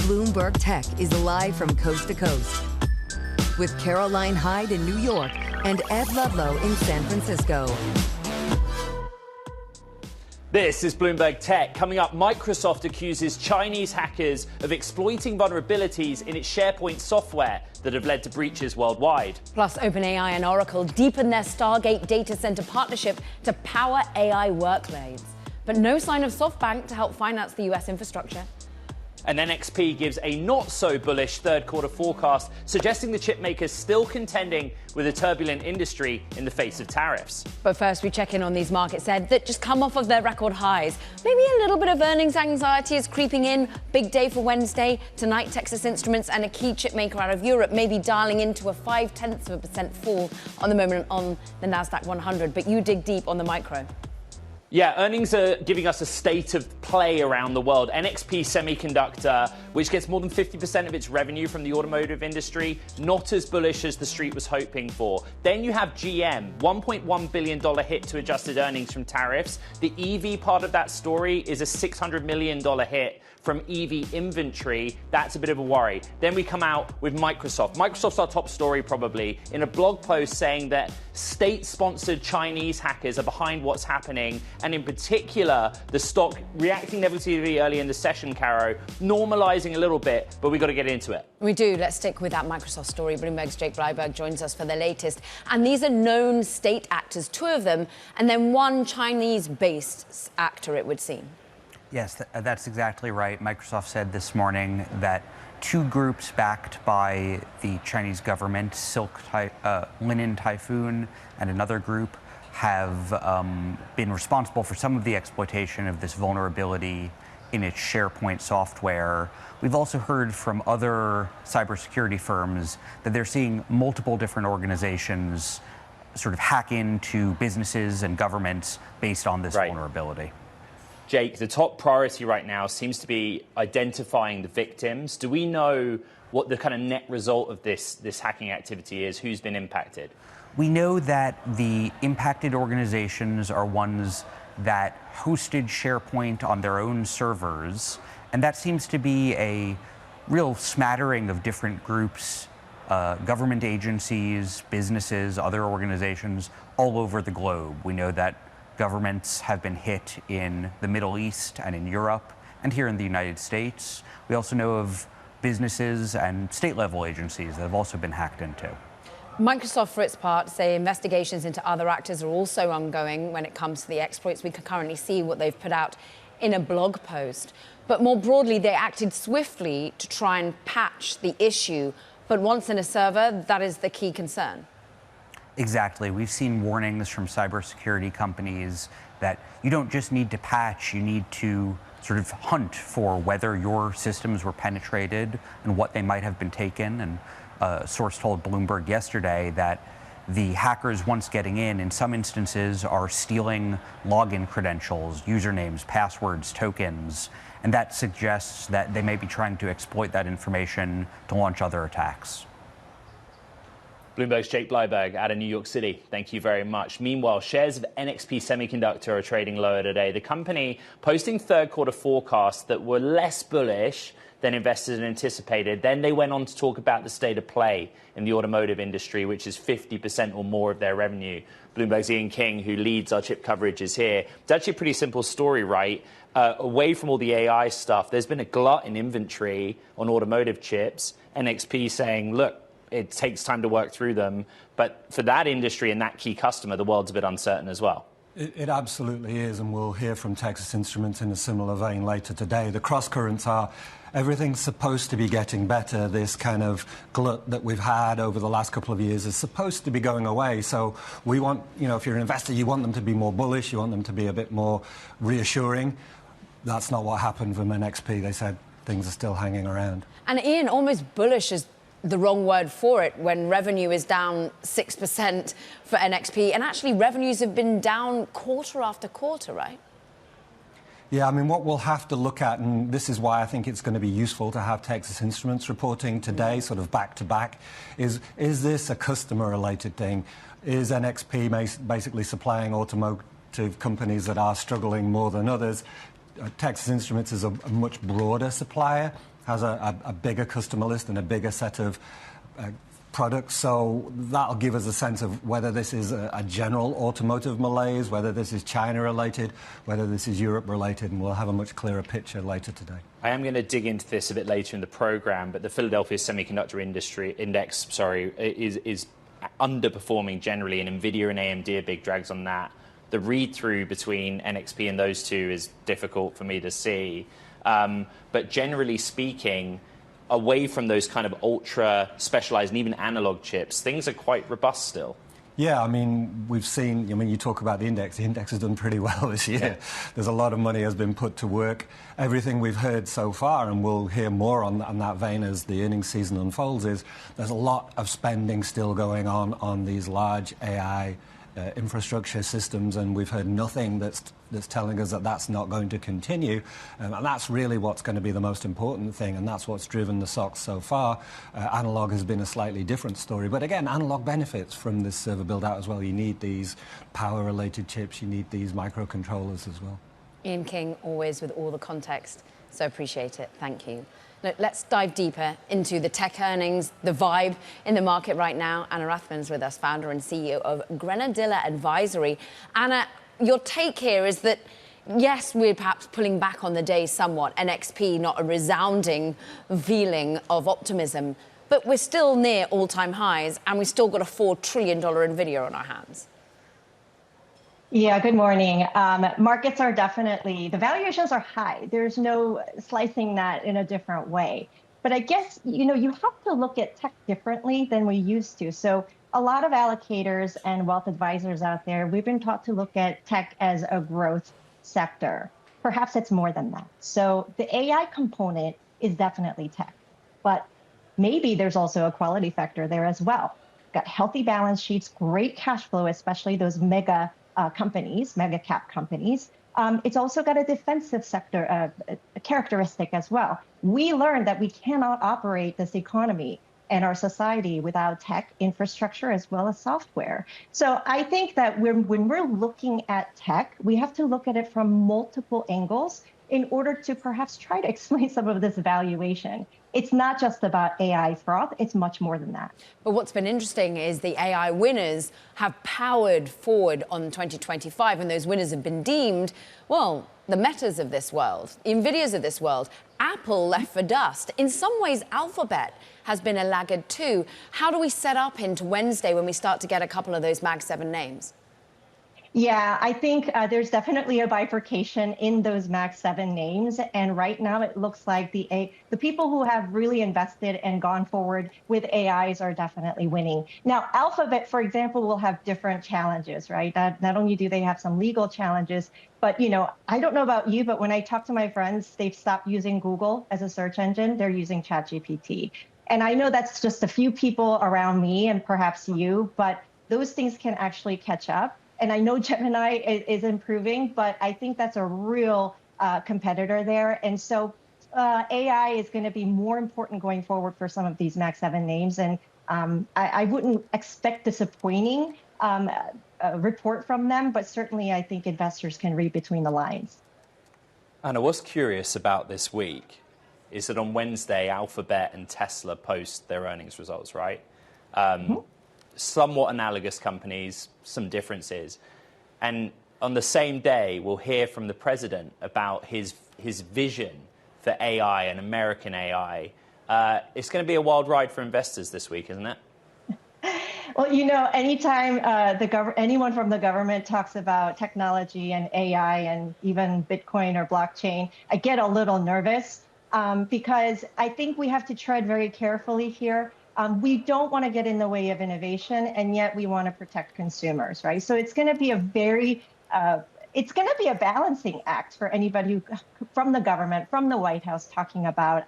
Bloomberg Tech is live from coast to coast with Caroline Hyde in New York and Ed Ludlow in San Francisco. This is Bloomberg Tech. Coming up, Microsoft accuses Chinese hackers of exploiting vulnerabilities in its SharePoint software that have led to breaches worldwide. Plus, OpenAI and Oracle deepen their Stargate data center partnership to power AI workloads. But no sign of SoftBank to help finance the US infrastructure. And NXP gives a not-so-bullish third-quarter forecast, suggesting the chip maker's still contending with a turbulent industry in the face of tariffs. But first, we check in on these markets, Ed, that just come off of their record highs. Maybe a little bit of earnings anxiety is creeping in. Big day for Wednesday. Tonight, Texas Instruments and a key chip maker out of Europe may be dialing into a 0.5% fall on the moment on the NASDAQ 100. But you dig deep on the micro. Yeah, earnings are giving us a state of play around the world. NXP Semiconductor, which gets more than 50% of its revenue from the automotive industry, not as bullish as the street was hoping for. Then you have GM, $1.1 billion hit to adjusted earnings from tariffs. The EV part of that story is a $600 million hit from EV inventory. That's a bit of a worry. Then we come out with Microsoft. Microsoft's our top story probably, in a blog post saying that state-sponsored Chinese hackers are behind what's happening, and in particular, the stock reacting negatively early in the session, Caro, normalizing a little bit, but we've got to get into it. We do. Let's stick with that Microsoft story. Bloomberg's Jake Bleiberg joins us for the latest. And these are known state actors, two of them, and then one Chinese-based actor, it would seem. Yes, that's exactly right. Microsoft said this morning that two groups backed by the Chinese government, Linen Typhoon and another group, have been responsible for some of the exploitation of this vulnerability in its SharePoint software. We've also heard from other cybersecurity firms that they're seeing multiple different organizations sort of hack into businesses and governments based on this vulnerability. Jake, the top priority right now seems to be identifying the victims. Do we know what the kind of net result of this hacking activity is? Who's been impacted? We know that the impacted organizations are ones that hosted SharePoint on their own servers, and that seems to be a real smattering of different groups, government agencies, businesses, other organizations all over the globe. We know that governments have been hit in the Middle East and in Europe and here in the United States. We also know of businesses and state-level agencies that have also been hacked into. Microsoft, for its part, say investigations into other actors are also ongoing when it comes to the exploits. We can currently see what they've put out in a blog post. But more broadly, they acted swiftly to try and patch the issue. But once in a server, that is the key concern. Exactly. We've seen warnings from cybersecurity companies that you don't just need to patch, you need to sort of hunt for whether your systems were penetrated and what they might have been taken. And a source told Bloomberg yesterday that the hackers, once getting in some instances, are stealing login credentials, usernames, passwords, tokens, and that suggests that they may be trying to exploit that information to launch other attacks. Bloomberg's Jake Bleiberg out of New York City. Thank you very much. Meanwhile, shares of NXP Semiconductor are trading lower today. The company posting third-quarter forecasts that were less bullish than investors anticipated. Then they went on to talk about the state of play in the automotive industry, which is 50% or more of their revenue. Bloomberg's Ian King, who leads our chip coverage, is here. It's actually a pretty simple story, right? Away from all the AI stuff, there's been a glut in inventory on automotive chips. NXP saying, look, it takes time to work through them. But for that industry and that key customer, the world's a bit uncertain as well. It absolutely is, and we'll hear from Texas Instruments in a similar vein later today. The cross-currents are everything's supposed to be getting better. This kind of glut that we've had over the last couple of years is supposed to be going away. So we want, if you're an investor, you want them to be more bullish. You want them to be a bit more reassuring. That's not what happened from NXP. They said things are still hanging around. And Ian, almost bullish is the wrong word for it when revenue is down 6% for NXP. And actually, revenues have been down quarter after quarter, right? Yeah, I mean, what we'll have to look at, and this is why I think it's going to be useful to have Texas Instruments reporting today, sort of back to back, is this a customer-related thing? Is NXP basically supplying automotive companies that are struggling more than others? Texas Instruments is a much broader supplier. has a bigger customer list and a bigger set of products. So that'll give us a sense of whether this is a general automotive malaise, whether this is China related, whether this is Europe related, and we'll have a much clearer picture later today. I am going to dig into this a bit later in the program, but the Philadelphia Semiconductor Industry Index, is underperforming generally, and Nvidia and AMD are big drags on that. The read-through between NXP and those two is difficult for me to see. But generally speaking, away from those kind of ultra specialized and even analog chips, things are quite robust still. Yeah, I mean, we've seen, you talk about the index has done pretty well this year. Yeah. There's a lot of money has been put to work. Everything we've heard so far, and we'll hear more on that vein as the earnings season unfolds, is there's a lot of spending still going on these large AI infrastructure systems, and we've heard nothing that's telling us that that's not going to continue, and that's really what's going to be the most important thing, and that's what's driven the stocks so far. Analog has been a slightly different story, but again, analog benefits from this server build out as well. You need these power-related chips, you need these microcontrollers as well. Ian King, always with all the context, so appreciate it. Thank you. Now, let's dive deeper into the tech earnings, the vibe in the market right now. Anna Rathman's with us, founder and CEO of Grenadilla Advisory. Anna, your take here is that, yes, we're perhaps pulling back on the day somewhat. NXP, not a resounding feeling of optimism, but we're still near all-time highs, and we've still got a $4 trillion Nvidia on our hands. Yeah, good morning. Markets are definitely, the valuations are high. There's no slicing that in a different way. But I guess, you have to look at tech differently than we used to. So a lot of allocators and wealth advisors out there, we've been taught to look at tech as a growth sector. Perhaps it's more than that. So the AI component is definitely tech, but maybe there's also a quality factor there as well. Got healthy balance sheets, great cash flow, especially those mega companies, mega cap companies. It's also got a defensive sector characteristic as well. We learned that we cannot operate this economy and our society without tech infrastructure as well as software. So I think that when we're looking at tech, we have to look at it from multiple angles in order to perhaps try to explain some of this valuation. It's not just about AI froth, it's much more than that. But what's been interesting is the AI winners have powered forward on 2025, and those winners have been deemed, well, the Metas of this world, Nvidias of this world. Apple left for dust. In some ways, Alphabet has been a laggard too. How do we set up into Wednesday when we start to get a couple of those Mag 7 names? Yeah, I think there's definitely a bifurcation in those Mag 7 names. And right now it looks like the people who have really invested and gone forward with AIs are definitely winning. Now, Alphabet, for example, will have different challenges, right? Not only do they have some legal challenges, but, I don't know about you, but when I talk to my friends, they've stopped using Google as a search engine. They're using ChatGPT. And I know that's just a few people around me and perhaps you, but those things can actually catch up. And I know Gemini is improving, but I think that's a real competitor there. And so AI is going to be more important going forward for some of these Mag 7 names. And I wouldn't expect disappointing report from them, but certainly I think investors can read between the lines. Anna, what's curious about this week is that on Wednesday, Alphabet and Tesla post their earnings results, right? Somewhat analogous companies, some differences. And on the same day, we'll hear from the president about his vision for AI and American AI. It's going to be a wild ride for investors this week, isn't it? Well, anytime anyone from the government talks about technology and AI and even Bitcoin or blockchain, I get a little nervous because I think we have to tread very carefully here. We don't want to get in the way of innovation, and yet we want to protect consumers, right? So it's going to be it's going to be a balancing act for anybody who, from the government, from the White House, talking about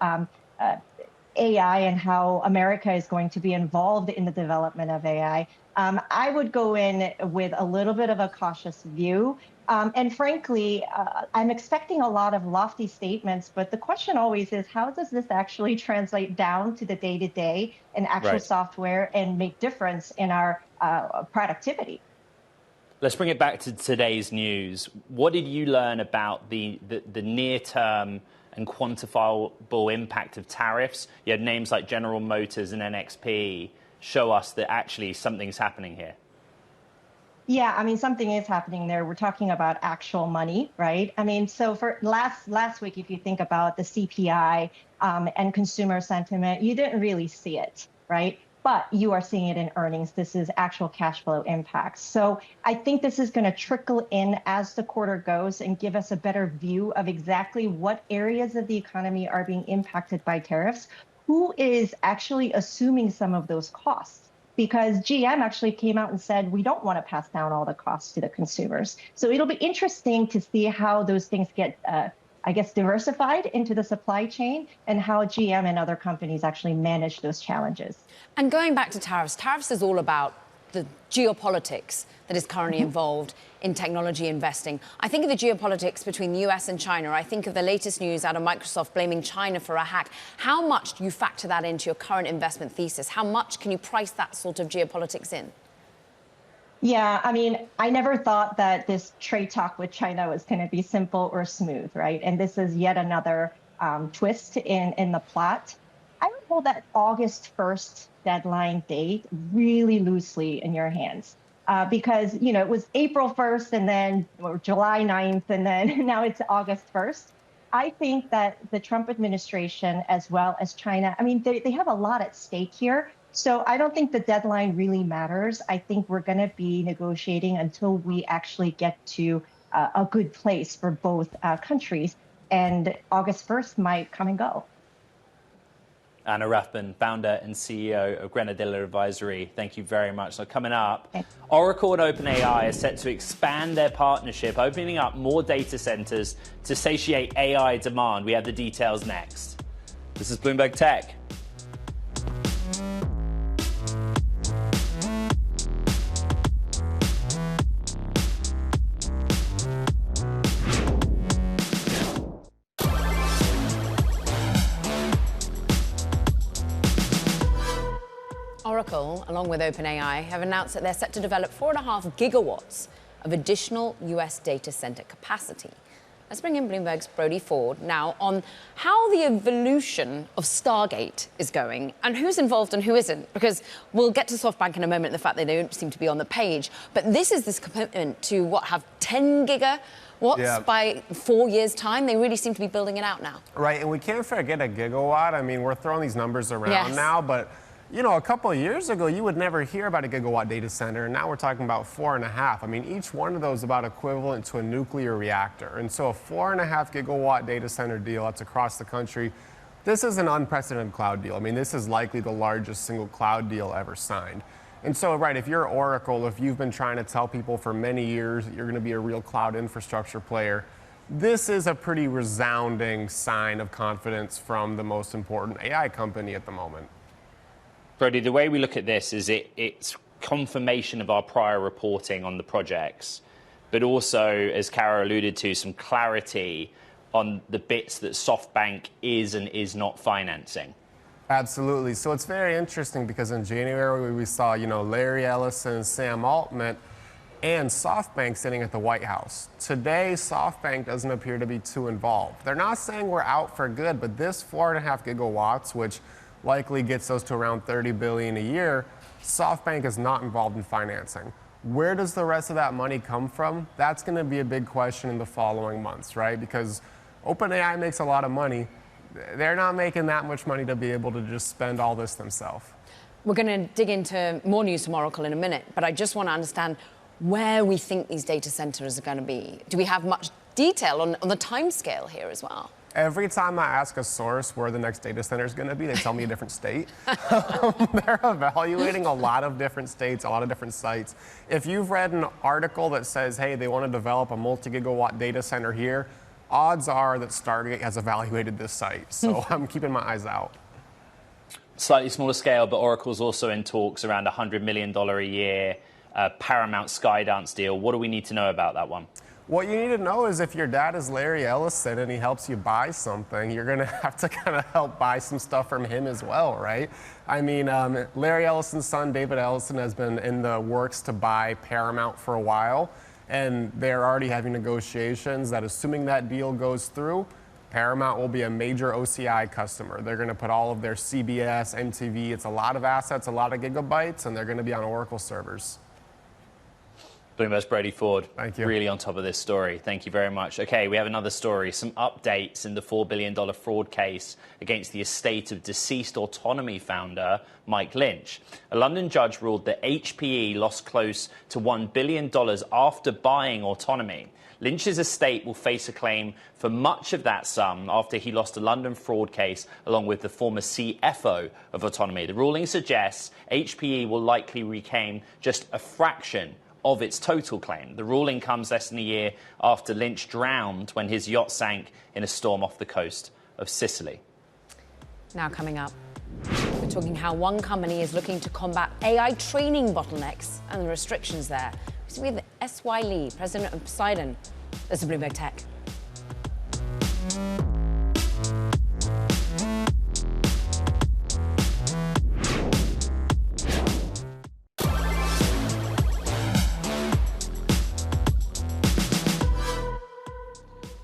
AI and how America is going to be involved in the development of AI. I would go in with a little bit of a cautious view. And frankly, I'm expecting a lot of lofty statements, but the question always is, how does this actually translate down to the day-to-day and actual software and make difference in our productivity? Let's bring it back to today's news. What did you learn about the near-term and quantifiable impact of tariffs? You had names like General Motors and NXP show us that actually something's happening here. Yeah, I mean, something is happening there. We're talking about actual money, right? I mean, so for last week, if you think about the CPI and consumer sentiment, you didn't really see it, right? But you are seeing it in earnings. This is actual cash flow impacts. So I think this is going to trickle in as the quarter goes and give us a better view of exactly what areas of the economy are being impacted by tariffs, who is actually assuming some of those costs. Because GM actually came out and said, we don't want to pass down all the costs to the consumers. So it'll be interesting to see how those things get, I guess, diversified into the supply chain and how GM and other companies actually manage those challenges. And going back to tariffs is all about the geopolitics that is currently involved in technology investing. I think of the geopolitics between the US and China. I think of the latest news out of Microsoft blaming China for a hack. How much do you factor that into your current investment thesis? How much can you price that sort of geopolitics in? Yeah, I mean, I never thought that this trade talk with China was going to be simple or smooth, right? And this is yet another twist in the plot. I would hold that August 1st deadline date really loosely in your hands because, you know, it was April 1st and then or July 9th and then now it's August 1st. I think that the Trump administration as well as China, I mean, they have a lot at stake here. So I don't think the deadline really matters. I think we're going to be negotiating until we actually get to a good place for both countries. And August 1st might come and go. Anna Rathbun, founder and CEO of Grenadilla Advisory. Thank you very much. So coming up, Oracle and OpenAI are set to expand their partnership, opening up more data centers to satiate AI demand. We have the details next. This is Bloomberg Tech. Oracle, along with OpenAI, have announced that they're set to develop 4.5 gigawatts of additional US data center capacity. Let's bring in Bloomberg's Brody Ford now on how the evolution of Stargate is going and who's involved and who isn't, because we'll get to SoftBank in a moment, the fact they don't seem to be on the page. But this commitment to, have 10 gigawatts by 4 years' time? They really seem to be building it out now. Right, and we can't forget a gigawatt. I mean, we're throwing these numbers around now, but you know, a couple of years ago, you would never hear about a gigawatt data center, and now we're talking about 4.5. I mean, each one of those is about equivalent to a nuclear reactor. And so a 4.5 gigawatt data center deal that's across the country, this is an unprecedented cloud deal. I mean, this is likely the largest single cloud deal ever signed. And so, right, if you're Oracle, if you've been trying to tell people for many years that you're going to be a real cloud infrastructure player, this is a pretty resounding sign of confidence from the most important AI company at the moment. Brody, the way we look at this is it's confirmation of our prior reporting on the projects, but also, as Kara alluded to, some clarity on the bits that SoftBank is and is not financing. Absolutely. So it's very interesting because in January we saw, Larry Ellison, Sam Altman, and SoftBank sitting at the White House. Today, SoftBank doesn't appear to be too involved. They're not saying we're out for good, but this 4.5 gigawatts, which likely gets us to around $30 billion a year, SoftBank is not involved in financing. Where does the rest of that money come from? That's going to be a big question in the following months, right? Because OpenAI makes a lot of money. They're not making that much money to be able to just spend all this themselves. We're going to dig into more news from Oracle in a minute, but I just want to understand where we think these data centers are going to be. Do we have much detail on the timescale here as well? Every time I ask a source where the next data center is going to be, they tell me a different state. They're evaluating a lot of different states, a lot of different sites. If you've read an article that says, hey, they want to develop a multi-gigawatt data center here, odds are that Stargate has evaluated this site. So I'm keeping my eyes out. Slightly smaller scale, but Oracle's also in talks around $100 million a year Paramount Skydance deal. What do we need to know about that one? What you need to know is if your dad is Larry Ellison and he helps you buy something, you're going to have to kind of help buy some stuff from him as well, right? I mean, Larry Ellison's son, David Ellison, has been in the works to buy Paramount for a while, and they're already having negotiations that assuming that deal goes through, Paramount will be a major OCI customer. They're going to put all of their CBS, MTV, it's a lot of assets, a lot of gigabytes, and they're going to be on Oracle servers. Bloomberg's Brody Ford, thank you. Really on top of this story. Thank you very much. Okay, we have another story. Some updates in the $4 billion fraud case against the estate of deceased autonomy founder Mike Lynch. A London judge ruled that HPE lost close to $1 billion after buying autonomy. Lynch's estate will face a claim for much of that sum after he lost a London fraud case along with the former CFO of autonomy. The ruling suggests HPE will likely reclaim just a fraction of its total claim. The ruling comes less than a year after Lynch drowned when his yacht sank in a storm off the coast of Sicily. Now coming up, we're talking how one company is looking to combat AI training bottlenecks and the restrictions there. We're with S.Y. Lee, president of Poseidon. This is Bloomberg Tech.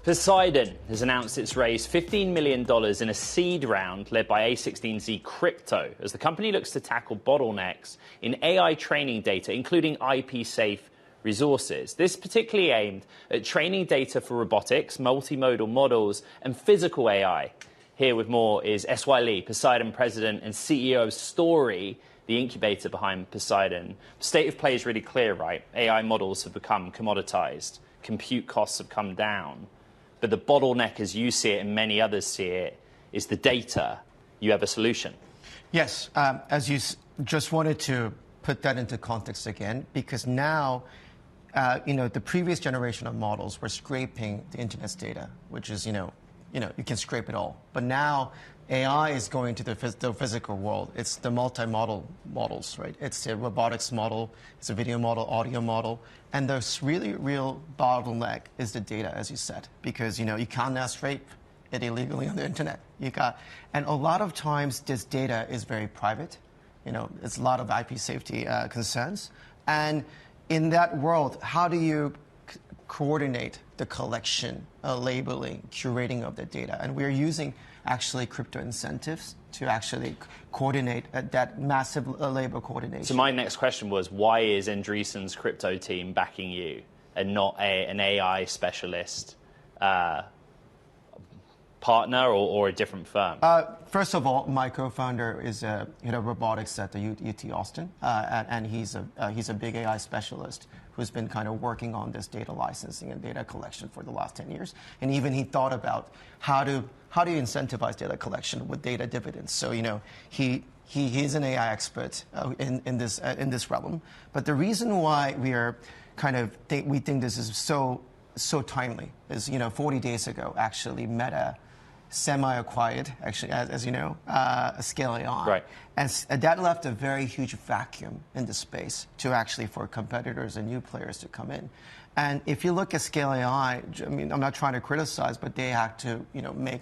Poseidon has announced it's raised $15 million in a seed round led by A16Z Crypto as the company looks to tackle bottlenecks in AI training data, including IP-safe resources. This particularly aimed at training data for robotics, multimodal models, and physical AI. Here with more is S.Y. Lee, Poseidon president and CEO of Story, the incubator behind Poseidon. The state of play is really clear, right? AI models have become commoditized. Compute costs have come down. But the bottleneck, as you see it and many others see it, is the data. You have a solution. Yes, as you just wanted to put that into context again, because now, the previous generation of models were scraping the internet's data, which is, you can scrape it all. But now AI is going to the physical world. It's the multi-model models, right? It's a robotics model, it's a video model, audio model. And the really real bottleneck is the data, as you said, because, you can't now scrape it illegally on the internet. And a lot of times this data is very private. It's a lot of IP safety concerns. And in that world, how do you coordinate the collection, labeling, curating of the data? And we're using actually crypto incentives to actually coordinate that massive labor coordination. So my next question was, why is Andreessen's crypto team backing you and not an AI specialist partner or a different firm? First of all, my co-founder is head of robotics at the UT Austin, and he's a big AI specialist who's been kind of working on this data licensing and data collection for the last 10 years. And even he thought about how do you incentivize data collection with data dividends. So he is an AI expert in this realm. But the reason why we are we think this is so timely is 40 days ago actually Meta semi-acquired, actually, as you know, Scale AI. Right. And that left a very huge vacuum in the space for competitors and new players to come in. And if you look at Scale AI, I mean, I'm not trying to criticize, but they have to, make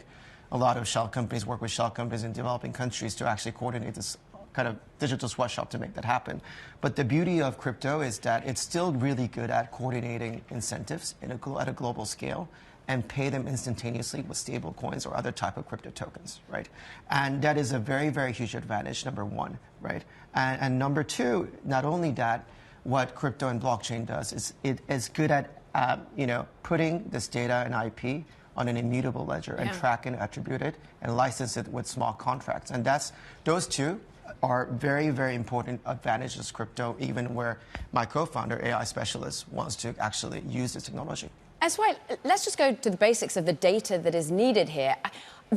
a lot of shell companies, work with shell companies in developing countries to actually coordinate this kind of digital sweatshop to make that happen. But the beauty of crypto is that it's still really good at coordinating incentives at a global scale and pay them instantaneously with stable coins or other type of crypto tokens, right? And that is a very, very huge advantage, number one, right? And number two, not only that, what crypto and blockchain does is it is good at, putting this data and IP on an immutable ledger and track and attribute it and license it with smart contracts. And those two are very, very important advantages of crypto, even where my co-founder, AI specialist, wants to actually use this technology. That's why, let's just go to the basics of the data that is needed here.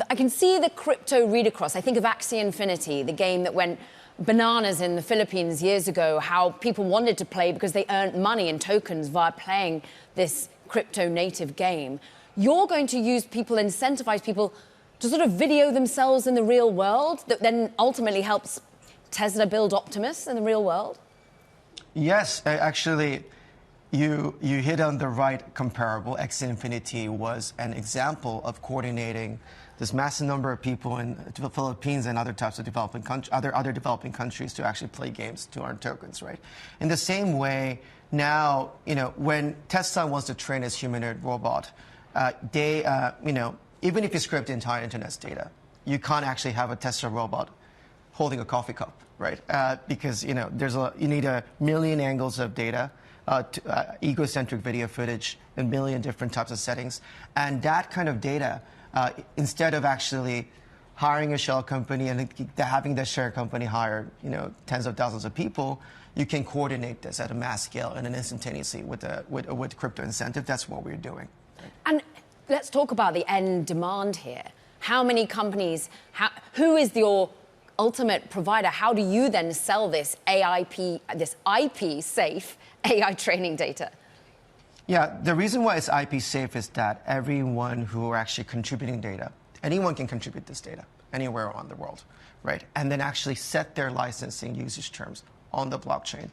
I can see the crypto read across. I think of Axie Infinity, the game that went bananas in the Philippines years ago, how people wanted to play because they earned money in tokens via playing this crypto native game. You're going to use people, incentivize people to sort of video themselves in the real world that then ultimately helps Tesla build Optimus in the real world? Yes, actually. you hit on the right comparable. X Infinity was an example of coordinating this massive number of people in the Philippines and other types of developing other developing countries to actually play games to earn tokens, right? In the same way, now, when Tesla wants to train its humanoid robot, even if you scrape the entire internet's data, you can't actually have a Tesla robot holding a coffee cup, right? Because you need a million angles of data, egocentric video footage, a million different types of settings, and that kind of data, instead of actually hiring a shell company and having the share company hire tens of thousands of people, you can coordinate this at a mass scale and then instantaneously with crypto incentive. That's what we're doing. And let's talk about the end demand here. How many companies? Who is your ultimate provider? How do you then sell this IP safe AI training data? Yeah, the reason why it's IP safe is that everyone who are actually contributing data, anyone can contribute this data anywhere around the world, right? And then actually set their licensing usage terms on the blockchain.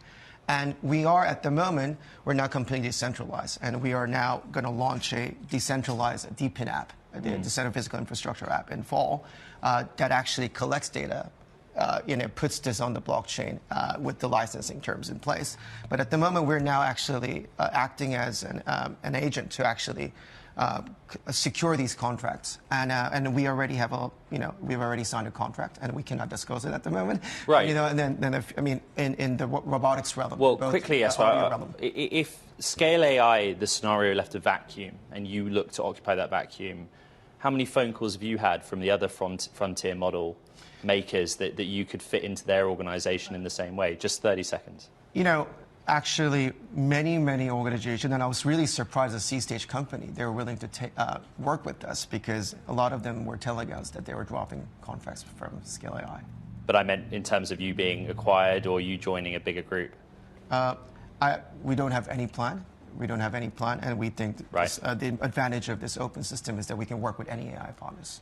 And we are, at the moment, we're now completely decentralized. And we are now going to launch a decentralized DePIN app, the Decentralized Physical Infrastructure app in fall, that actually collects data, puts this on the blockchain with the licensing terms in place. But at the moment, we're now actually acting as an agent to actually secure these contracts, and we already have we've already signed a contract, and we cannot disclose it at the moment. Right. And then in the robotics realm. Well, quickly, yes. If Scale AI, the scenario left a vacuum, and you look to occupy that vacuum, how many phone calls have you had from the other frontier model makers that you could fit into their organization in the same way? Just 30 seconds. Actually, many organizations, and I was really surprised at C-Stage company, they were willing to work with us because a lot of them were telling us that they were dropping contracts from Scale AI. But I meant in terms of you being acquired or you joining a bigger group. We don't have any plan. We don't have any plan, and we think the advantage of this open system is that we can work with any AI partners.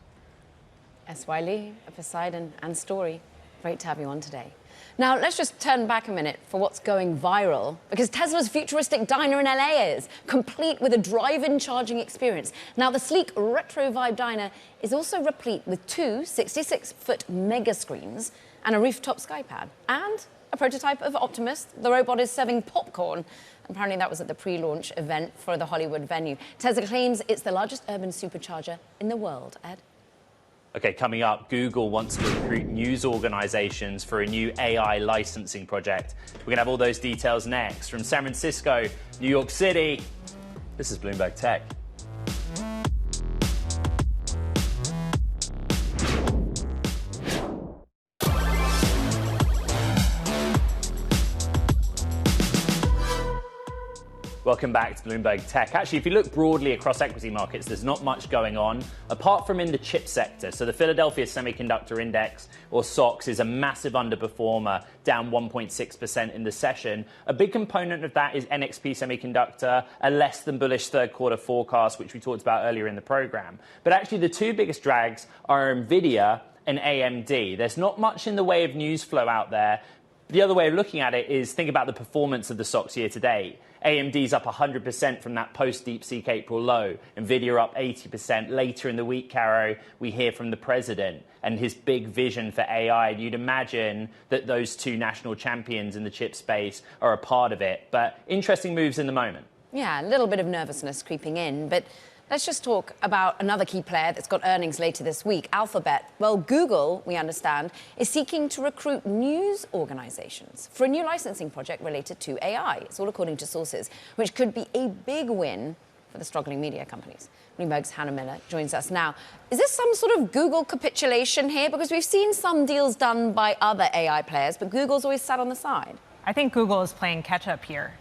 S.Y. Lee, Poseidon, and Story, great to have you on today. Now, let's just turn back a minute for what's going viral, because Tesla's futuristic diner in LA is complete with a drive-in charging experience. Now, the sleek retro vibe diner is also replete with two 66-foot mega screens and a rooftop skypad, and a prototype of Optimus. The robot is serving popcorn. Apparently, that was at the pre-launch event for the Hollywood venue. Tesla claims it's the largest urban supercharger in the world. Ed? Okay, coming up, Google wants to recruit news organizations for a new AI licensing project. We're going to have all those details next. From San Francisco, New York City, this is Bloomberg Tech. Welcome back to Bloomberg Tech. Actually, if you look broadly across equity markets, there's not much going on, apart from in the chip sector. So the Philadelphia Semiconductor Index, or SOX, is a massive underperformer, down 1.6% in the session. A big component of that is NXP Semiconductor, a less than bullish third quarter forecast, which we talked about earlier in the program. But actually, the two biggest drags are NVIDIA and AMD. There's not much in the way of news flow out there. The other way of looking at it is think about the performance of the SOX year to date. AMD's up 100% from that post-DeepSeek April low. NVIDIA up 80%. Later in the week, Caro, we hear from the president and his big vision for AI. You'd imagine that those two national champions in the chip space are a part of it. But interesting moves in the moment. Yeah, a little bit of nervousness creeping in. But let's just talk about another key player that's got earnings later this week, Alphabet. Well, Google, we understand, is seeking to recruit news organizations for a new licensing project related to AI. It's all according to sources, which could be a big win for the struggling media companies. Bloomberg's Hannah Miller joins us now. Is this some sort of Google capitulation here? Because we've seen some deals done by other AI players, but Google's always sat on the side. I think Google is playing catch up here.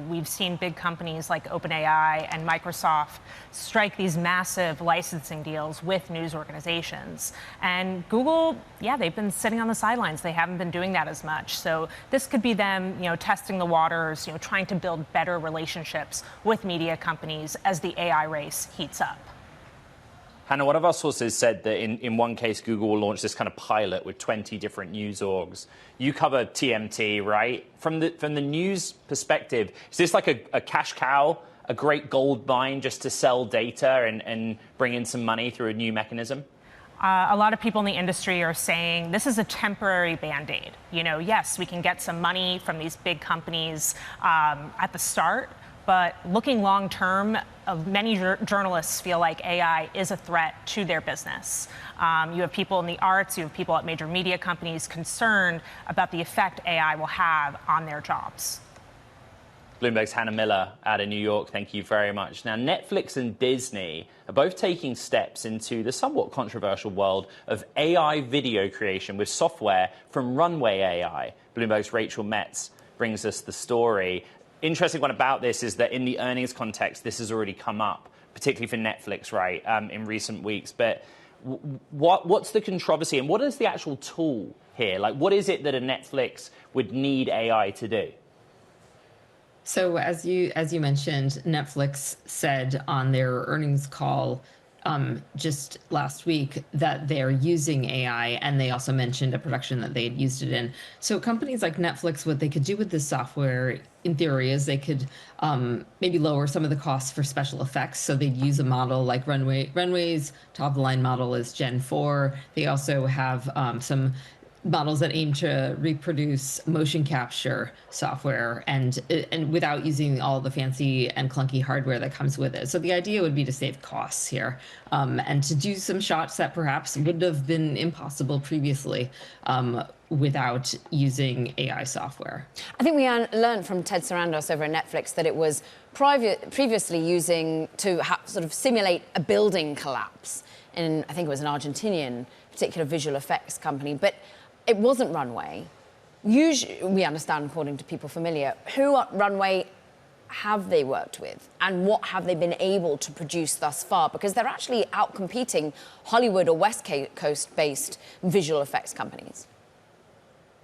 We've seen big companies like OpenAI and Microsoft strike these massive licensing deals with news organizations. And Google, they've been sitting on the sidelines. They haven't been doing that as much. So this could be them, testing the waters, trying to build better relationships with media companies as the AI race heats up. Hannah, one of our sources said that in one case, Google will launch this kind of pilot with 20 different news orgs. You cover TMT, right? From the news perspective, is this like a cash cow, a great gold mine just to sell data and bring in some money through a new mechanism? A lot of people in the industry are saying this is a temporary Band-Aid. Yes, we can get some money from these big companies at the start, but looking long term, many journalists feel like AI is a threat to their business. You have people in the arts, you have people at major media companies concerned about the effect AI will have on their jobs. Bloomberg's Hannah Miller out of New York, thank you very much. Now, Netflix and Disney are both taking steps into the somewhat controversial world of AI video creation with software from Runway AI. Bloomberg's Rachel Metz brings us the story. Interesting one about this is that in the earnings context, this has already come up, particularly for Netflix, right, in recent weeks. But what's the controversy and what is the actual tool here? Like, what is it that a Netflix would need AI to do? So as you mentioned, Netflix said on their earnings call just last week that they're using AI, and they also mentioned a production that they had used it in. So companies like Netflix, what they could do with this software, in theory, is they could maybe lower some of the costs for special effects. So they'd use a model like Runway's top-of-the-line model is Gen 4. They also have some models that aim to reproduce motion capture software and without using all the fancy and clunky hardware that comes with it. So the idea would be to save costs here and to do some shots that perhaps would have been impossible previously without using AI software. I think we learned from Ted Sarandos over at Netflix that it was previously using to sort of simulate a building collapse in, I think it was an Argentinian particular visual effects company, but it wasn't Runway. Usually, we understand, according to people familiar, who at Runway have they worked with and what have they been able to produce thus far? Because they're actually out-competing Hollywood or West Coast-based visual effects companies.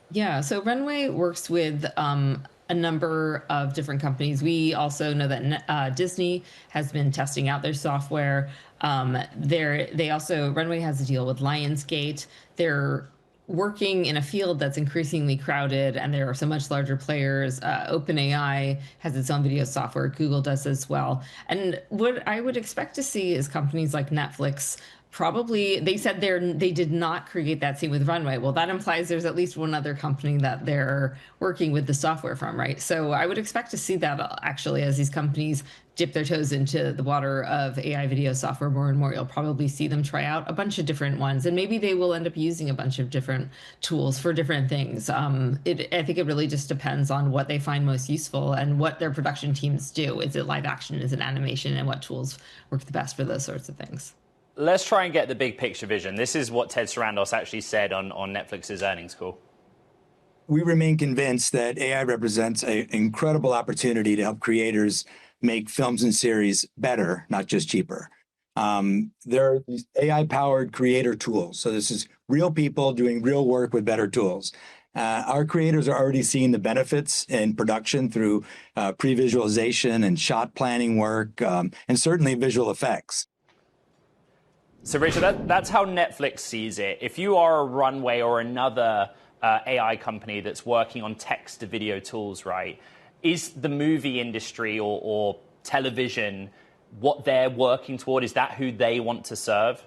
Yeah, so Runway works with a number of different companies. We also know that Disney has been testing out their software. Runway has a deal with Lionsgate. They're working in a field that's increasingly crowded, and there are so much larger players. OpenAI has its own video software. Google does as well. And what I would expect to see is companies like Netflix. Probably, they said they did not create that scene with Runway. Well, that implies there's at least one other company that they're working with the software from, right? So I would expect to see that actually as these companies dip their toes into the water of AI video software more and more. You'll probably see them try out a bunch of different ones, and maybe they will end up using a bunch of different tools for different things. I think it really just depends on what they find most useful and what their production teams do. Is it live action? Is it animation? And what tools work the best for those sorts of things? Let's try and get the big picture vision. This is what Ted Sarandos actually said on Netflix's earnings call. We remain convinced that AI represents an incredible opportunity to help creators make films and series better, not just cheaper. There are these AI-powered creator tools. So this is real people doing real work with better tools. Our creators are already seeing the benefits in production through pre-visualization and shot planning work, and certainly visual effects. So, Richard, that's how Netflix sees it. If you are a Runway or another AI company that's working on text-to-video tools, right, is the movie industry or television what they're working toward? Is that who they want to serve?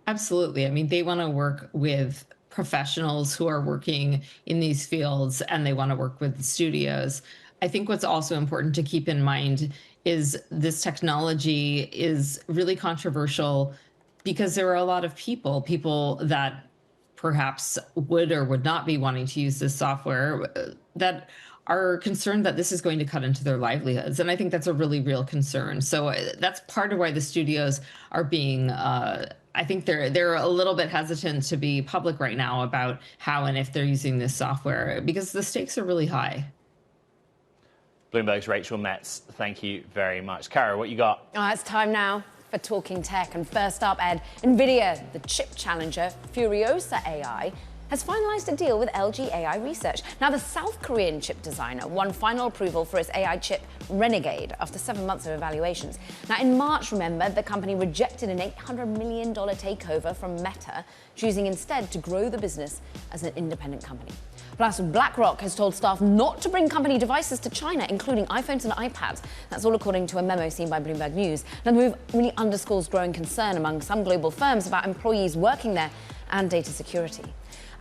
Absolutely. I mean, they want to work with professionals who are working in these fields, and they want to work with the studios. I think what's also important to keep in mind is this technology is really controversial because there are a lot of people that perhaps would or would not be wanting to use this software that are concerned that this is going to cut into their livelihoods. And I think that's a really real concern. So that's part of why the studios are being, I think they're a little bit hesitant to be public right now about how and if they're using this software because the stakes are really high. Bloomberg's Rachel Metz, thank you very much. Kara, what you got? It's time now for Talking Tech. And first up, Ed, NVIDIA, the chip challenger, Furiosa AI, has finalized a deal with LG AI Research. Now, the South Korean chip designer won final approval for its AI chip Renegade after 7 months of evaluations. Now, in March, remember, the company rejected an $800 million takeover from Meta, choosing instead to grow the business as an independent company. Plus, BlackRock has told staff not to bring company devices to China, including iPhones and iPads. That's all according to a memo seen by Bloomberg News. Now, the move really underscores growing concern among some global firms about employees working there and data security.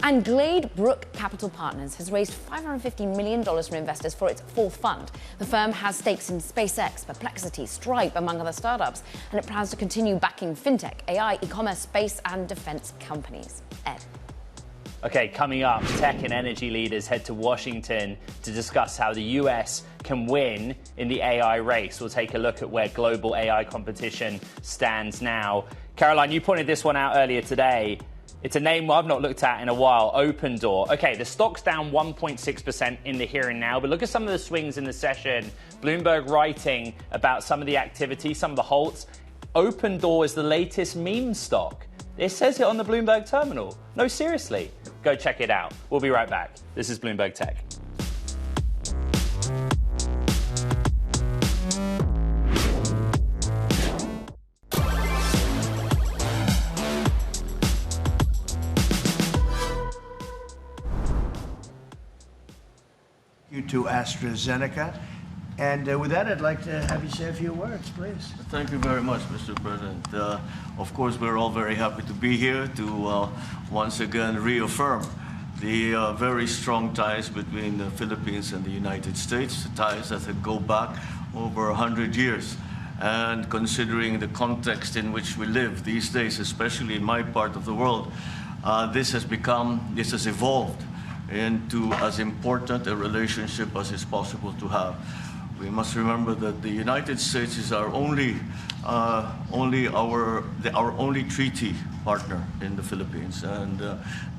And Glade Brook Capital Partners has raised $550 million from investors for its fourth fund. The firm has stakes in SpaceX, Perplexity, Stripe, among other startups, and it plans to continue backing fintech, AI, e-commerce, space, and defense companies. Ed. Okay, coming up, tech and energy leaders head to Washington to discuss how the US can win in the AI race. We'll take a look at where global AI competition stands now. Caroline, you pointed this one out earlier today. It's a name I've not looked at in a while, Opendoor. Okay, the stock's down 1.6% in the here and now, but look at some of the swings in the session. Bloomberg writing about some of the activity, some of the halts. Opendoor is the latest meme stock. It says it on the Bloomberg terminal. No, seriously. Go check it out. We'll be right back. This is Bloomberg Tech. You to AstraZeneca. And with that, I'd like to have you say a few words, please. Thank you very much, Mr. President. Of course, we're all very happy to be here to once again reaffirm the very strong ties between the Philippines and the United States, ties that go back over 100 years. And considering the context in which we live these days, especially in my part of the world, this has evolved into as important a relationship as is possible to have. We must remember that the United States is our only treaty partner in the Philippines, and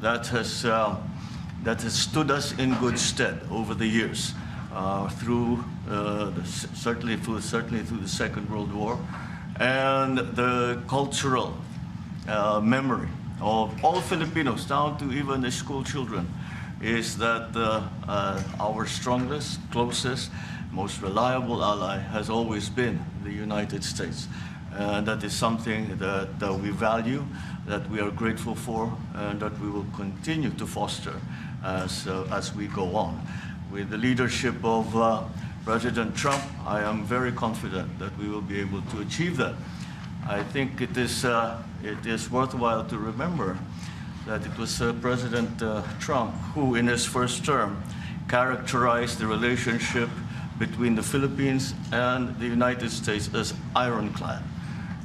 that has stood us in good stead over the years, certainly through the Second World War, and the cultural memory of all Filipinos, down to even the school children, is that our strongest, closest, most reliable ally has always been the United States. And that is something that we value, that we are grateful for, and that we will continue to foster as we go on. With the leadership of President Trump, I am very confident that we will be able to achieve that. I think it is worthwhile to remember that it was President Trump who, in his first term, characterized the relationship between the Philippines and the United States as ironclad.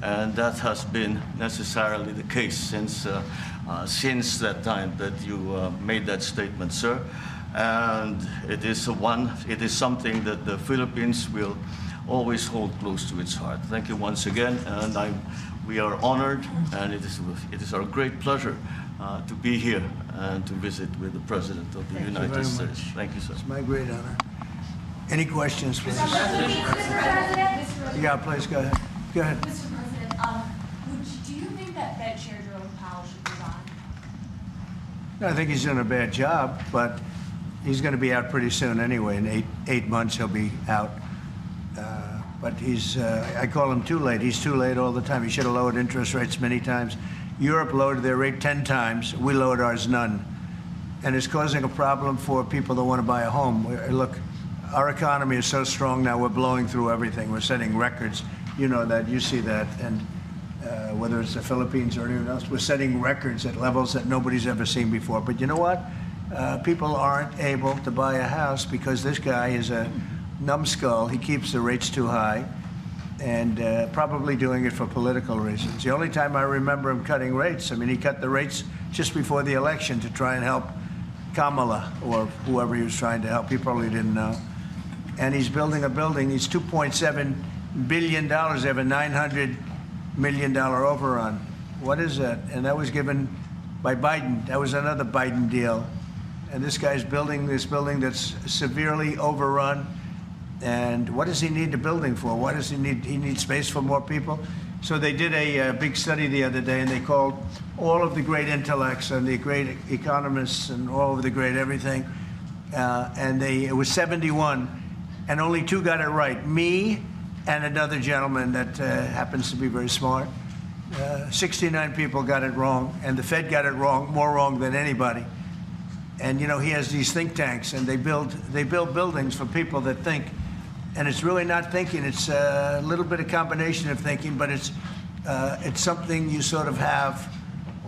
And that has been necessarily the case since that time that you made that statement, sir. And it is something that the Philippines will always hold close to its heart. Thank you once again, and we are honored, and it is our great pleasure to be here and to visit with the President of the United States. Thank you, sir. It's my great honor. Any questions, please? Mr. President. Yeah, please, go ahead. Go ahead. Mr. President, do you think that Fed Chair Jerome Powell should resign? I think he's doing a bad job, but he's going to be out pretty soon anyway. In eight months, he'll be out. But I call him too late. He's too late all the time. He should have lowered interest rates many times. Europe lowered their rate 10 times. We lowered ours none. And it's causing a problem for people that want to buy a home. Look, our economy is so strong now, we're blowing through everything. We're setting records. You know that, you see that. And whether it's the Philippines or anyone else, we're setting records at levels that nobody's ever seen before. But you know what? People aren't able to buy a house because this guy is a numbskull. He keeps the rates too high, and probably doing it for political reasons. The only time I remember him cutting rates, I mean, he cut the rates just before the election to try and help Kamala or whoever he was trying to help. He probably didn't know. And he's building a building. He's $2.7 billion. They have a $900 million overrun. What is that? And that was given by Biden. That was another Biden deal. And this guy's building this building that's severely overrun. And what does he need the building for? What does he need? He needs space for more people. So they did a big study the other day, and they called all of the great intellects and the great economists and all of the great everything, and it was 71, and only 2 got it right. Me and another gentleman that happens to be very smart. 69 people got it wrong, and the Fed got it wrong, more wrong than anybody. And you know, he has these think tanks, and they build buildings for people that think. And it's really not thinking. It's a little bit of combination of thinking, but it's something you sort of have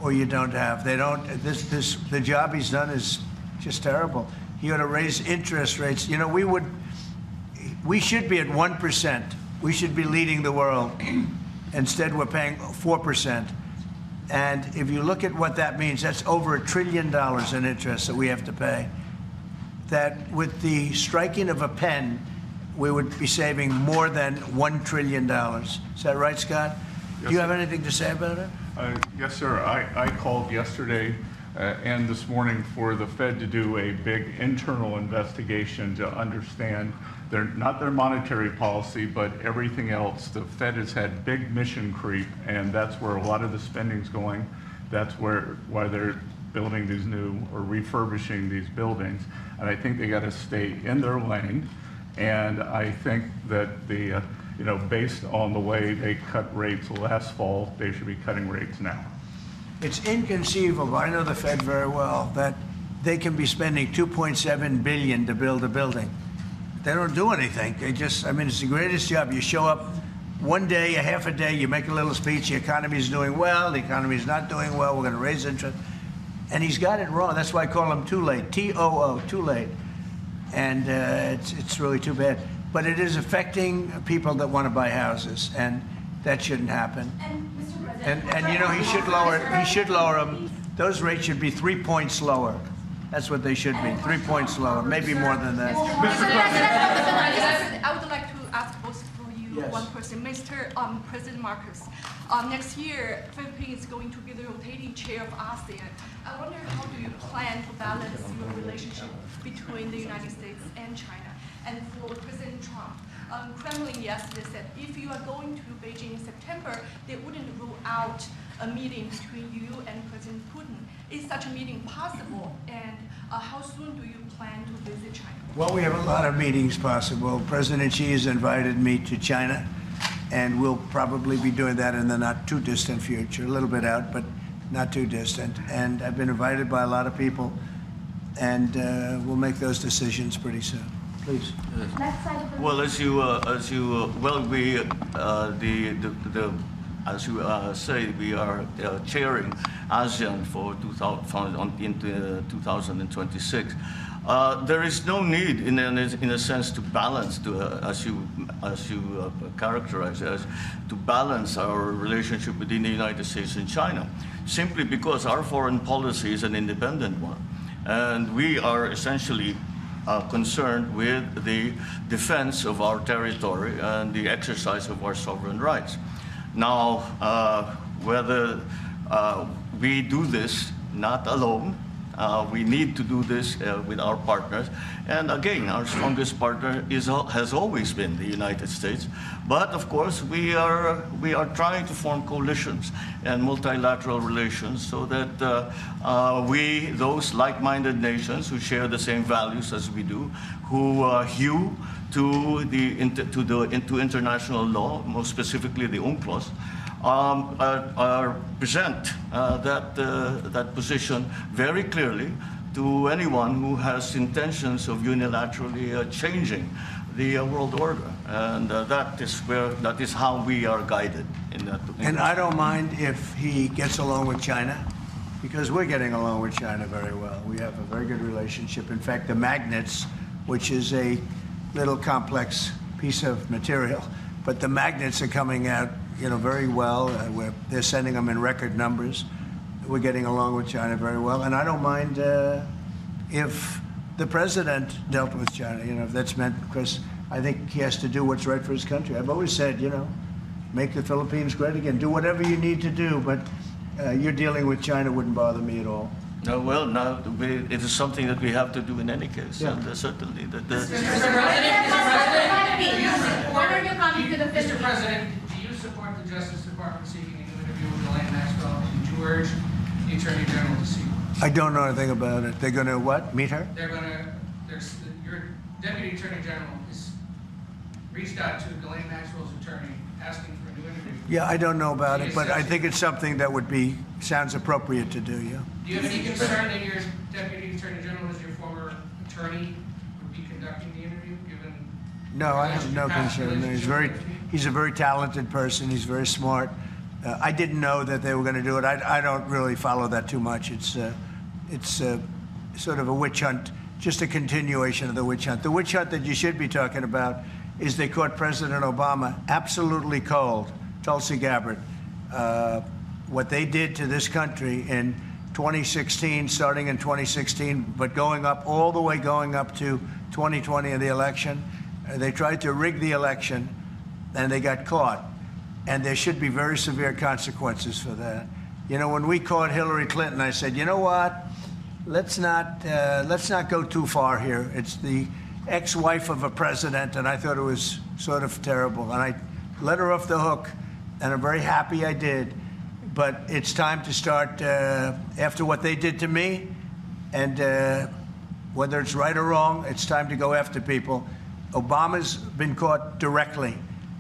or you don't have. They don't. The job he's done is just terrible. He ought to raise interest rates. You know, we should be at 1%. We should be leading the world. Instead, we're paying 4%. And if you look at what that means, that's over $1 trillion in interest that we have to pay. That with the striking of a pen, we would be saving more than $1 trillion. Is that right, Scott? Yes, do you have anything to say about it? Yes, sir. I called yesterday and this morning for the Fed to do a big internal investigation to understand not their monetary policy, but everything else. The Fed has had big mission creep, and that's where a lot of the spending's going. That's why they're building these new or refurbishing these buildings. And I think they got to stay in their lane. And I think that based on the way they cut rates last fall, they should be cutting rates now. It's inconceivable, I know the Fed very well, that they can be spending $2.7 billion to build a building. They don't do anything. It's the greatest job. You show up one day, a half a day, you make a little speech, the economy's doing well, the economy's not doing well, we're going to raise interest. And he's got it wrong. That's why I call him too late, T-O-O, too late. And it's really too bad. But it is affecting people that want to buy houses, and that shouldn't happen. And you know, he should lower them. Those rates should be 3 points lower. That's what they should be, 3 points lower, maybe more than that. Mr. President, I would like to ask both of you one question. Mr. President Marcos, next year, Philippines is going to be the rotating chair of ASEAN. I wonder, how do you plan to balance your relationship between the United States and China? And for President Trump, Kremlin yesterday said if you are going to Beijing in September, they wouldn't rule out a meeting between you and President Putin. Is such a meeting possible? And how soon do you plan to visit China? Well, we have a lot of meetings possible. President Xi has invited me to China, and we'll probably be doing that in the not too distant future, a little bit out, but not too distant. And I've been invited by a lot of people, and we'll make those decisions pretty soon. Please. Well, as you say, we are chairing ASEAN for 2026. There is no need, in a sense, to balance, as you characterize it, to balance our relationship between the United States and China, simply because our foreign policy is an independent one, and we are essentially concerned with the defense of our territory and the exercise of our sovereign rights. Now, whether we do this not alone, we need to do this with our partners. And again, our strongest partner has always been the United States. But of course, we are trying to form coalitions and multilateral relations so that those like-minded nations who share the same values as we do, who hew to international law, most specifically the UNCLOS, present that position very clearly to anyone who has intentions of unilaterally changing the world order, and that is how we are guided in that. And I don't mind if he gets along with China, because we're getting along with China very well. We have a very good relationship. In fact, the magnets, which is a little complex piece of material, but the magnets are coming out, very well. They're sending them in record numbers. We're getting along with China very well, and I don't mind if the president dealt with China. If that's meant, because I think he has to do what's right for his country. I've always said, make the Philippines great again. Do whatever you need to do, but you're dealing with China wouldn't bother me at all. No, well, now it is something that we have to do in any case, and certainly. Mr. President, what are your comments to the Mr. President, do you support the the Justice Department seeking a new interview with Ghislaine Maxwell. Did you urge the Attorney General to seek? I don't know anything about it. They're going to what? Meet her? They're going to. Your Deputy Attorney General has reached out to Ghislaine Maxwell's attorney asking for a new interview. Yeah, I don't know about it, but I think it's something that sounds appropriate to do, yeah. Do you have any concern that your Deputy Attorney General, as your former attorney, would be conducting the interview, given... No, I have no concern. He's a very talented person. He's very smart. I didn't know that they were going to do it. I don't really follow that too much. It's sort of a witch hunt, just a continuation of the witch hunt. The witch hunt that you should be talking about is they caught President Obama absolutely cold, Tulsi Gabbard. What they did to this country in 2016, starting in 2016, but all the way going up to 2020 in the election, they tried to rig the election, and they got caught. And there should be very severe consequences for that. You know, when we caught Hillary Clinton, I said, you know what? Let's not go too far here. It's the ex-wife of a president, and I thought it was sort of terrible. And I let her off the hook, and I'm very happy I did. But it's time to start, after what they did to me, and whether it's right or wrong, it's time to go after people. Obama's been caught directly.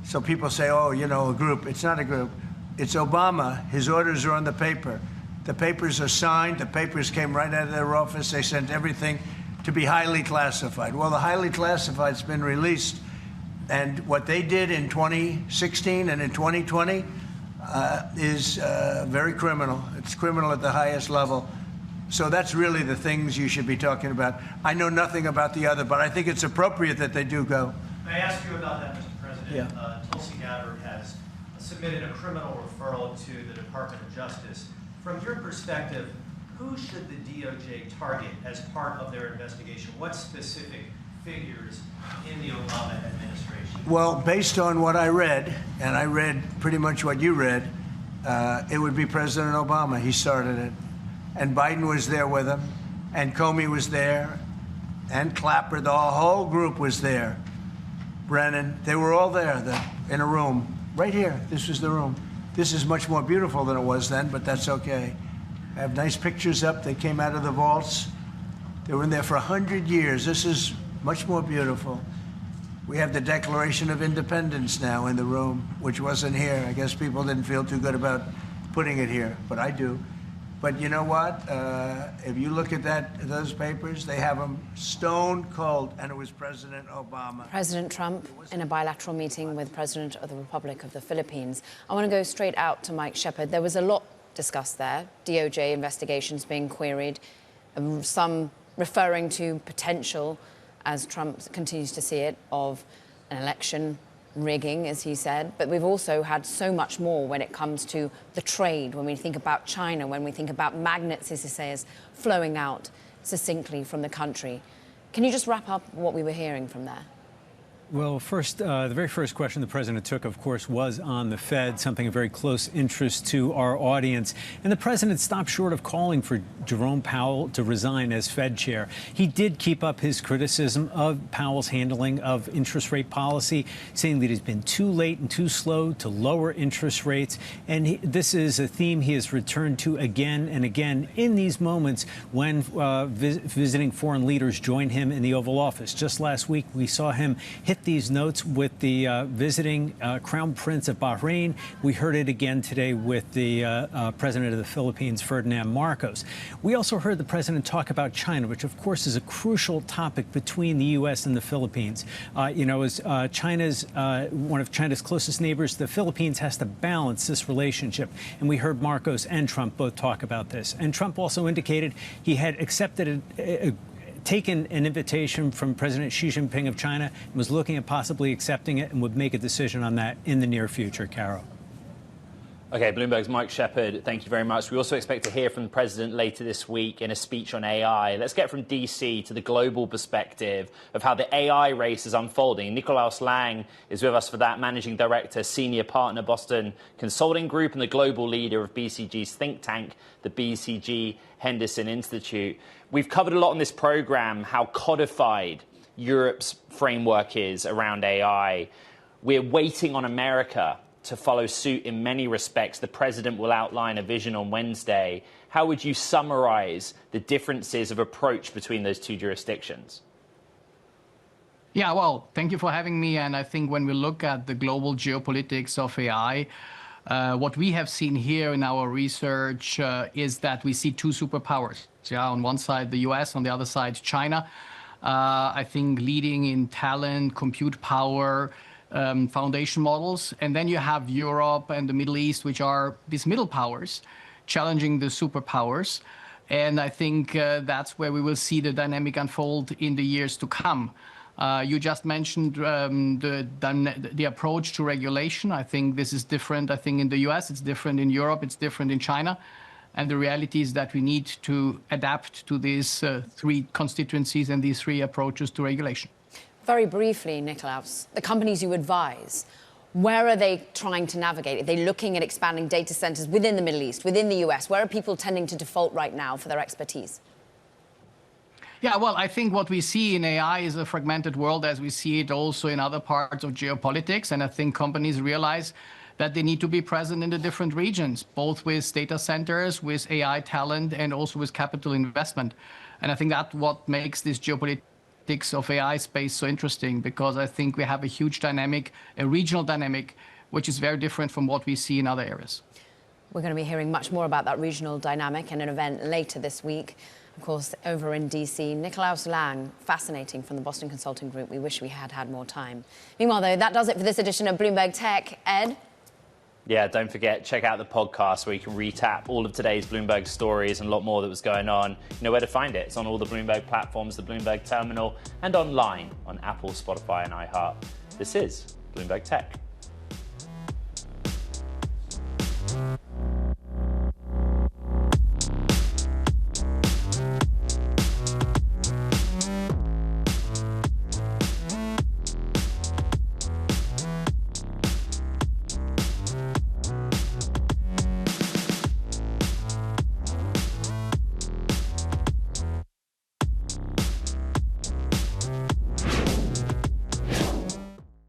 So people say, oh, you know, a group. It's not a group. It's Obama. His orders are on the paper. The papers are signed. The papers came right out of their office. They sent everything to be highly classified. Well, the highly classified's been released. And what they did in 2016 and in 2020 is very criminal. It's criminal at the highest level. So that's really the things you should be talking about. I know nothing about the other, but I think it's appropriate that they do go. May I ask you about that, Mr. President? Yeah. Tulsi Gabbard has submitted a criminal referral to the Department of Justice. From your perspective, who should the DOJ target as part of their investigation? What specific figures in the Obama administration? Well, based on what I read, and I read pretty much what you read, it would be President Obama. He started it. And Biden was there with him, and Comey was there, and Clapper. The whole group was there. Brennan, they were all there in a room. Right here, this was the room. This is much more beautiful than it was then, but that's okay. I have nice pictures up. They came out of the vaults. They were in there for 100 years. This is much more beautiful. We have the Declaration of Independence now in the room, which wasn't here. I guess people didn't feel too good about putting it here, but I do. But you know what? If you look at those papers, they have them stone cold, and it was President Obama. President Trump in a bilateral meeting with President of the Republic of the Philippines. I want to go straight out to Mike Shepard. There was a lot discussed there. DOJ investigations being queried, some referring to potential, as Trump continues to see it, of an election rigging, as he said, but we've also had so much more when it comes to the trade, when we think about China, when we think about magnets, as he says, flowing out succinctly from the country. Can you just wrap up what we were hearing from there? Well, first, the very first question the president took, of course, was on the Fed, something of very close interest to our audience. And the president stopped short of calling for Jerome Powell to resign as Fed chair. He did keep up his criticism of Powell's handling of interest rate policy, saying that he's been too late and too slow to lower interest rates. And this is a theme he has returned to again and again in these moments when visiting foreign leaders join him in the Oval Office. Just last week, we saw him hit these notes with the visiting Crown Prince of Bahrain. We heard it again today with the president of the Philippines, Ferdinand Marcos. We also heard the president talk about China, which, of course, is a crucial topic between the U.S. and the Philippines. As China's one of China's closest neighbors, the Philippines has to balance this relationship. And we heard Marcos and Trump both talk about this. And Trump also indicated he had accepted taken an invitation from President Xi Jinping of China and was looking at possibly accepting it and would make a decision on that in the near future. Caro. Okay, Bloomberg's Mike Shepard, thank you very much. We also expect to hear from the president later this week in a speech on AI. Let's get from DC to the global perspective of how the AI race is unfolding. Nikolaus Lang is with us for that, managing director, senior partner, Boston Consulting Group, and the global leader of BCG's think tank, the BCG Henderson Institute. We've covered a lot in this program how codified Europe's framework is around AI. We're waiting on America to follow suit in many respects. The president will outline a vision on Wednesday. How would you summarize the differences of approach between those two jurisdictions? Yeah, well, thank you for having me. And I think when we look at the global geopolitics of AI, what we have seen here in our research is that we see two superpowers. Yeah, on one side, the US, on the other side, China. I think leading in talent, compute power, foundation models. And then you have Europe and the Middle East, which are these middle powers, challenging the superpowers. And I think that's where we will see the dynamic unfold in the years to come. You just mentioned the approach to regulation. I think this is different. I think in the US, it's different. In Europe, it's different. In China. And the reality is that we need to adapt to these three constituencies and these three approaches to regulation. Very briefly, Nicolaus, the companies you advise, where are they trying to navigate? Are they looking at expanding data centers within the Middle East, within the US? Where are people tending to default right now for their expertise? Yeah, well, I think what we see in AI is a fragmented world as we see it also in other parts of geopolitics. And I think companies realize that they need to be present in the different regions, both with data centers, with AI talent, and also with capital investment. And I think that's what makes this geopolitics of AI space so interesting, because I think we have a huge dynamic, a regional dynamic, which is very different from what we see in other areas. We're going to be hearing much more about that regional dynamic in an event later this week. Of course, over in DC, Nicolaus Lang, fascinating, from the Boston Consulting Group. We wish we had had more time. Meanwhile, though, that does it for this edition of Bloomberg Tech. Ed? Yeah, don't forget, check out the podcast where you can recap all of today's Bloomberg stories and a lot more that was going on. You know where to find it. It's on all the Bloomberg platforms, the Bloomberg Terminal, and online on Apple, Spotify, and iHeart. This is Bloomberg Tech.